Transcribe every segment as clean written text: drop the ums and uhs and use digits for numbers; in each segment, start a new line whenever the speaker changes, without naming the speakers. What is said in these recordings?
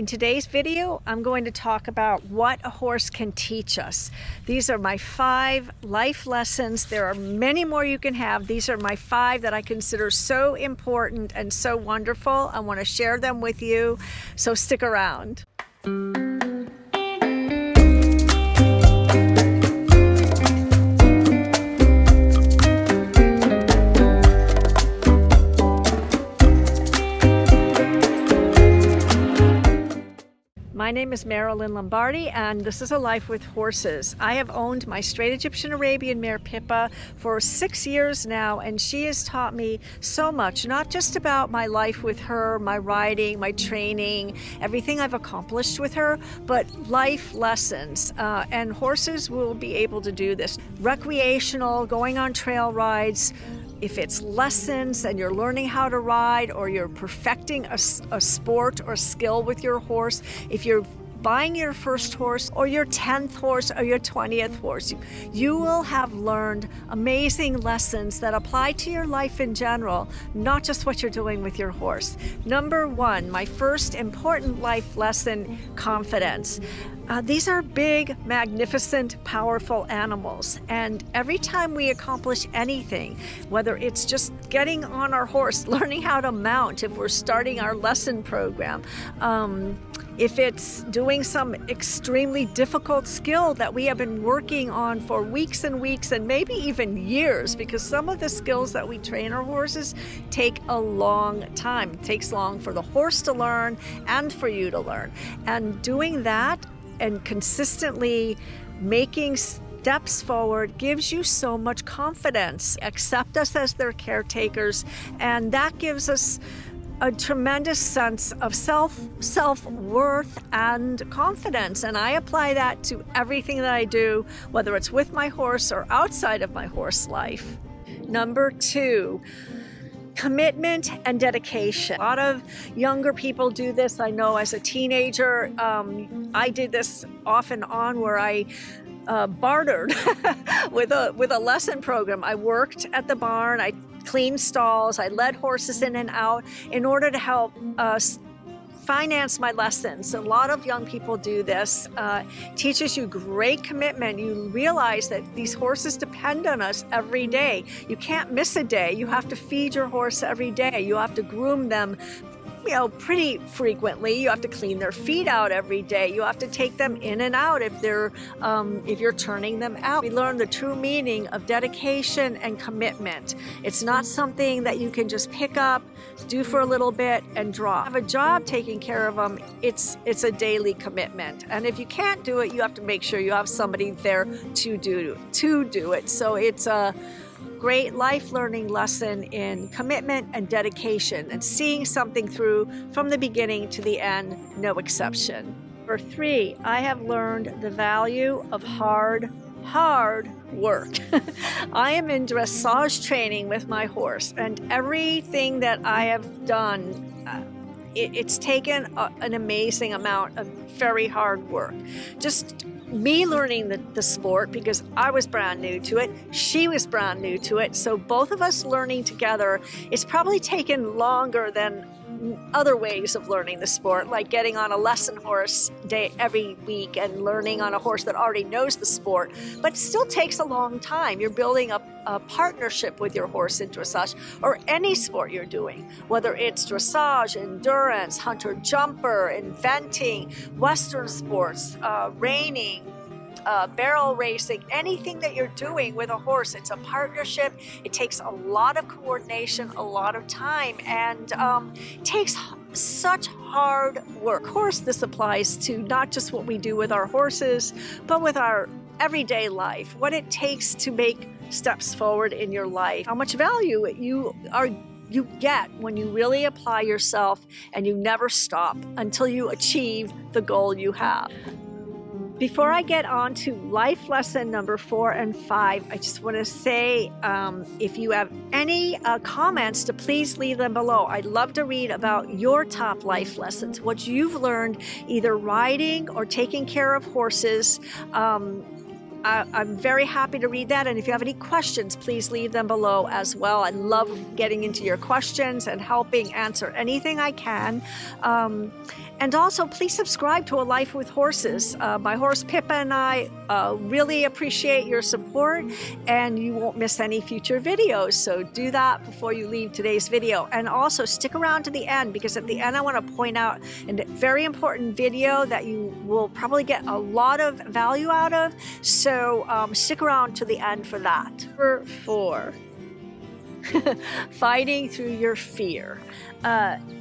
In today's video, I'm going to talk about what a horse can teach us. These are my 5 life lessons. There are many more you can have. These are my 5 that I consider so important and so wonderful. I want to share them with you, so stick around. My name is Marilyn Lombardi, and this is A Life with Horses. I have owned my Straight Egyptian Arabian Mare, Pippa, for 6 years now, and she has taught me so much, not just about my life with her, my riding, my training, everything I've accomplished with her, but life lessons. And horses will be able to do this. Recreational, going on trail rides. If it's lessons and you're learning how to ride, or you're perfecting a sport or skill with your horse, if you're buying your first horse or your 10th horse or your 20th horse, you will have learned amazing lessons that apply to your life in general, not just what you're doing with your horse. Number 1, my first important life lesson, confidence. These are big, magnificent, powerful animals, and every time we accomplish anything, whether it's just getting on our horse, learning how to mount if we're starting our lesson program, if it's doing some extremely difficult skill that we have been working on for weeks and weeks and maybe even years, because some of the skills that we train our horses take a long time. It takes long for the horse to learn and for you to learn. And doing that and consistently making steps forward gives you so much confidence. Accept us as their caretakers, and that gives us a tremendous sense of self-worth and confidence. And I apply that to everything that I do, whether it's with my horse or outside of my horse life. Number 2, commitment and dedication. A lot of younger people do this. I know as a teenager, I did this off and on, where I bartered with a lesson program. I worked at the barn, I cleaned stalls, I led horses in and out in order to help finance my lessons. A lot of young people do this. Teaches you great commitment. You realize that these horses depend on us every day. You can't miss a day. You have to feed your horse every day. You have to groom them, pretty frequently. You have to clean their feet out every day. You have to take them in and out if you're turning them out. We learn the true meaning of dedication and commitment. It's not something that you can just pick up, do for a little bit, and drop. Have a job taking care of them. It's a daily commitment. And if you can't do it, you have to make sure you have somebody there to do it. So it's a great life learning lesson in commitment and dedication, and seeing something through from the beginning to the end, no exception. Number 3, I have learned the value of hard work. I am in dressage training with my horse, and everything that I have done, it's taken an amazing amount of very hard work. Just me learning the sport, because I was brand new to it, she was brand new to it, so both of us learning together. It's probably taken longer than other ways of learning the sport, like getting on a lesson horse day every week and learning on a horse that already knows the sport, but it still takes a long time. You're building up a partnership with your horse in dressage, or any sport you're doing, whether it's dressage, endurance, hunter jumper, inventing, Western sports, reining, barrel racing, anything that you're doing with a horse. It's a partnership. It takes a lot of coordination, a lot of time, and it takes such hard work. Of course, this applies to not just what we do with our horses, but with our everyday life, what it takes to make steps forward in your life, how much value you get when you really apply yourself and you never stop until you achieve the goal you have. Before I get on to life lesson number 4 and 5, I just want to say, if you have any comments, to please leave them below. I'd love to read about your top life lessons, what you've learned either riding or taking care of horses. I'm very happy to read that, and if you have any questions, please leave them below as well. I love getting into your questions and helping answer anything I can. And also, please subscribe to A Life with Horses. My horse Pippa and I really appreciate your support, and you won't miss any future videos. So do that before you leave today's video. And also stick around to the end, because at the end I want to point out a very important video that you will probably get a lot of value out of. So stick around to the end for that. Number 4. Fighting through your fear.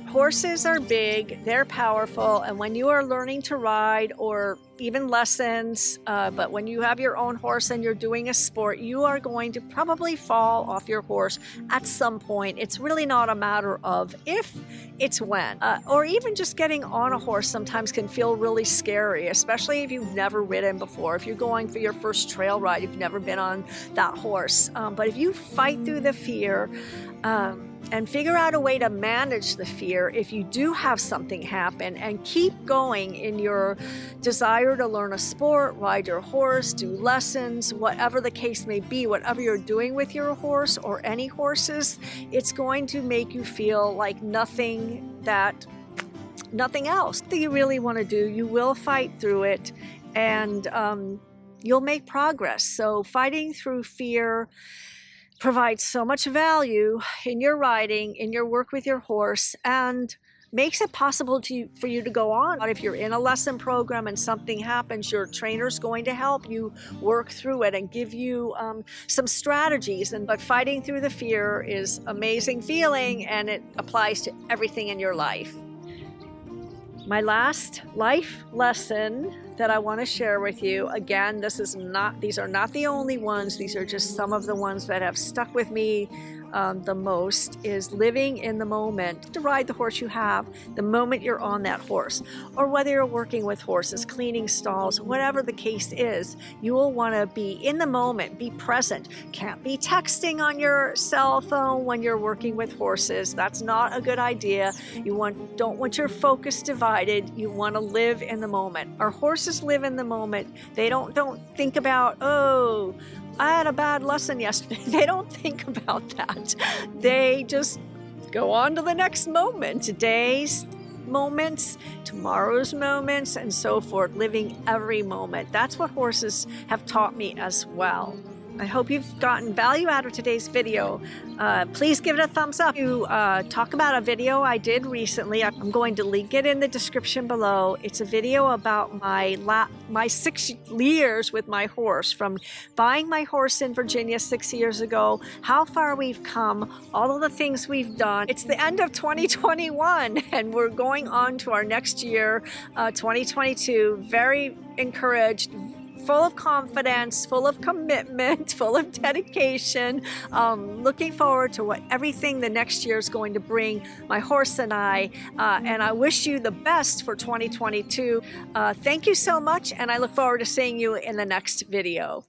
Horses are big, they're powerful, and when you are learning to ride or even lessons, but when you have your own horse and you're doing a sport, you are going to probably fall off your horse at some point. It's really not a matter of if, it's when. Or even just getting on a horse sometimes can feel really scary, especially if you've never ridden before. If you're going for your first trail ride, you've never been on that horse. But if you fight through the fear, and figure out a way to manage the fear if you do have something happen, and keep going in your desire to learn a sport, ride your horse, do lessons, whatever the case may be, whatever you're doing with your horse or any horses, it's going to make you feel like nothing else that you really want to do. You will fight through it, and you'll make progress. So fighting through fear provides so much value in your riding, in your work with your horse, and makes it possible for you to go on. If you're in a lesson program and something happens, your trainer's going to help you work through it and give you some strategies. But fighting through the fear is an amazing feeling, and it applies to everything in your life. My last life lesson that I want to share with you, again, these are not the only ones, these are just some of the ones that have stuck with me the most, is living in the moment. To ride the horse you have, the moment you're on that horse, or whether you're working with horses, cleaning stalls, whatever the case is, you will want to be in the moment, be present. Can't be texting on your cell phone when you're working with horses. That's not a good idea. You don't want your focus divided. You want to live in the moment. Our horses live in the moment. They don't think about, oh, I had a bad lesson yesterday. They don't think about that. They just go on to the next moment. Today's moments, tomorrow's moments, and so forth, living every moment. That's what horses have taught me as well. I hope you've gotten value out of today's video. Please give it a thumbs up. To talk about a video I did recently, I'm going to link it in the description below. It's a video about my 6 years with my horse, from buying my horse in Virginia 6 years ago, how far we've come, all of the things we've done. It's the end of 2021, and we're going on to our next year, 2022. Very encouraged, full of confidence, full of commitment, full of dedication, looking forward to what everything the next year is going to bring my horse and I wish you the best for 2022. Thank you so much, and I look forward to seeing you in the next video.